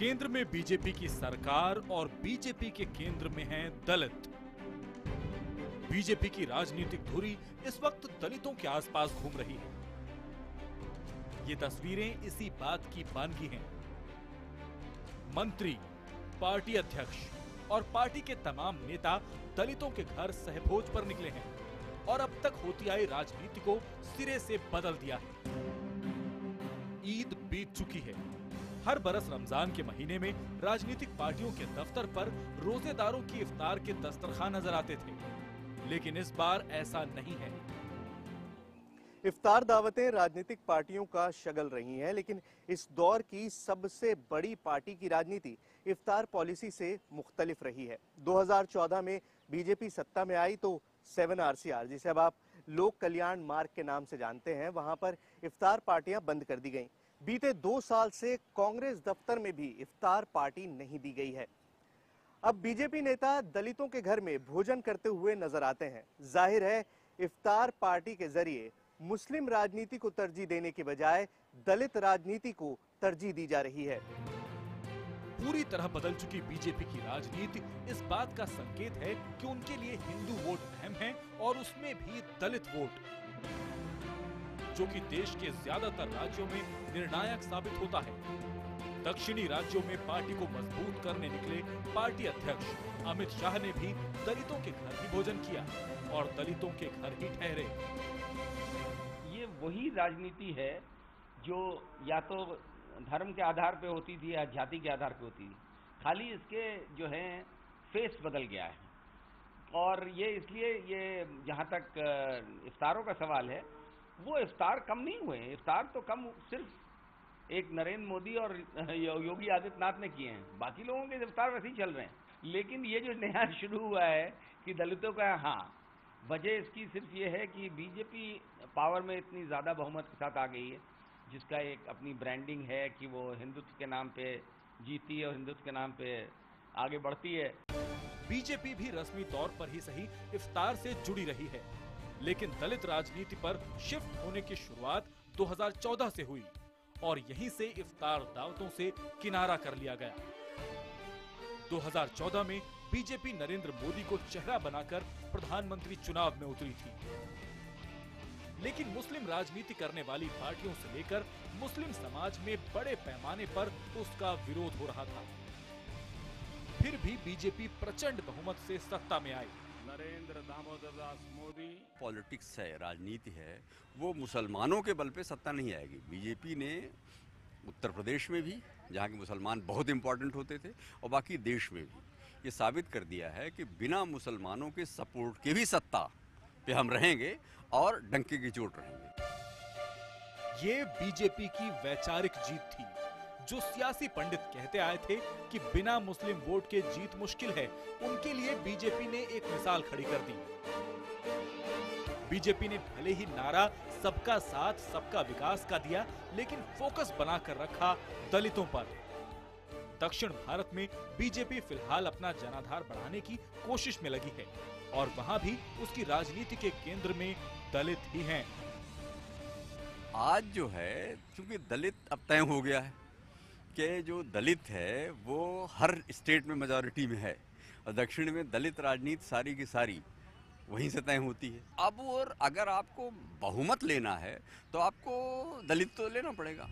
केंद्र में बीजेपी की सरकार और बीजेपी के केंद्र में हैं दलित। बीजेपी की राजनीतिक धुरी इस वक्त दलितों के आसपास घूम रही है। ये तस्वीरें इसी बात की बानगी हैं। मंत्री, पार्टी अध्यक्ष और पार्टी के तमाम नेता दलितों के घर सहभोज पर निकले हैं और अब तक होती आई राजनीति को सिरे से बदल दिया है। ईद बीत चुकी है। हर बरस रमजान के महीने में राजनीतिक पार्टियों के दफ्तर पर रोजेदारों की इफ्तार के दस्तरखान नजर आते थे, लेकिन इस बार ऐसा नहीं है। इफ्तार दावतें राजनीतिक पार्टियों का शगल रही हैं, लेकिन इस दौर की सबसे बड़ी पार्टी की राजनीति इफ्तार पॉलिसी से मुख्तलिफ रही है। 2014 में बीजेपी सत्ता में आई तो 7RCR, जिसे अब आप लोक कल्याण मार्ग के नाम से जानते हैं, वहां पर इफ्तार पार्टियां बंद कर दी गईं। बीते 2 साल से कांग्रेस दफ्तर में भी इफ्तार पार्टी नहीं दी गई है। अब बीजेपी नेता दलितों के घर में भोजन करते हुए नजर आते हैं। जाहिर है, इफ्तार पार्टी के जरिए मुस्लिम राजनीति को तरजीह देने के बजाय दलित राजनीति को तरजीह दी जा रही है। पूरी तरह बदल चुकी बीजेपी की राजनीति इस बात का संकेत है कि उनके लिए हिंदू वोट अहम है और उसमें भी दलित वोट, जो कि देश के ज्यादातर राज्यों में निर्णायक साबित होता है। दक्षिणी राज्यों में पार्टी को मजबूत करने निकले पार्टी अध्यक्ष अमित शाह ने भी दलितों के घर ही भोजन किया और दलितों के घर ही ठहरे। ये वही राजनीति है जो या तो धर्म के आधार पे होती थी या जाति के आधार पे होती थी। खाली इसके जो है फेस बदल गया है। और ये इसलिए, ये जहाँ तक इफ्तारों का सवाल है, वो इफ्तार कम नहीं हुए। इफ्तार तो कम सिर्फ एक नरेंद्र मोदी और योगी आदित्यनाथ ने किए हैं, बाकी लोगों के इफ्तार वैसे ही चल रहे हैं। लेकिन ये जो नया शुरू हुआ है कि दलितों का, हाँ, वजह इसकी सिर्फ ये है कि बीजेपी पावर में इतनी ज्यादा बहुमत के साथ आ गई है, जिसका एक अपनी ब्रांडिंग है कि वो हिंदुत्व के नाम पे जीती है और हिंदुत्व के नाम पे आगे बढ़ती है। बीजेपी भी रस्मी तौर पर ही सही इफ्तार से जुड़ी रही है, लेकिन दलित राजनीति पर शिफ्ट होने की शुरुआत 2014 से हुई और यहीं से इफ्तार दावतों से किनारा कर लिया गया। 2014 में बीजेपी नरेंद्र मोदी को चेहरा बनाकर प्रधानमंत्री चुनाव में उतरी थी, लेकिन मुस्लिम राजनीति करने वाली पार्टियों से लेकर मुस्लिम समाज में बड़े पैमाने पर उसका विरोध हो रहा था। फिर भी बीजेपी प्रचंड बहुमत से सत्ता में आई। नरेंद्र दामोदर दास मोदी। पॉलिटिक्स है, राजनीति है, वो मुसलमानों के बल पे सत्ता नहीं आएगी। बीजेपी ने उत्तर प्रदेश में भी, जहाँ के मुसलमान बहुत इंपॉर्टेंट होते थे, और बाकी देश में भी ये साबित कर दिया है कि बिना मुसलमानों के सपोर्ट के भी सत्ता पे हम रहेंगे और डंके की चोट रहेंगे। ये बीजेपी की वैचारिक जीत थी। जो सियासी पंडित कहते आए थे कि बिना मुस्लिम वोट के जीत मुश्किल है, उनके लिए बीजेपी ने एक मिसाल खड़ी कर दी। बीजेपी ने भले ही नारा सबका साथ सबका विकास का दिया, लेकिन फोकस बनाकर रखा दलितों पर। दक्षिण भारत में बीजेपी फिलहाल अपना जनाधार बढ़ाने की कोशिश में लगी है और वहां भी उसकी राजनीति के केंद्र में दलित ही हैं। आज जो है, क्योंकि दलित अब तय हो गया है कि जो दलित है वो हर स्टेट में मेजॉरिटी में है, और दक्षिण में दलित राजनीति सारी की सारी वहीं से तय होती है। अब और अगर आपको बहुमत लेना है तो आपको दलित तो लेना पड़ेगा।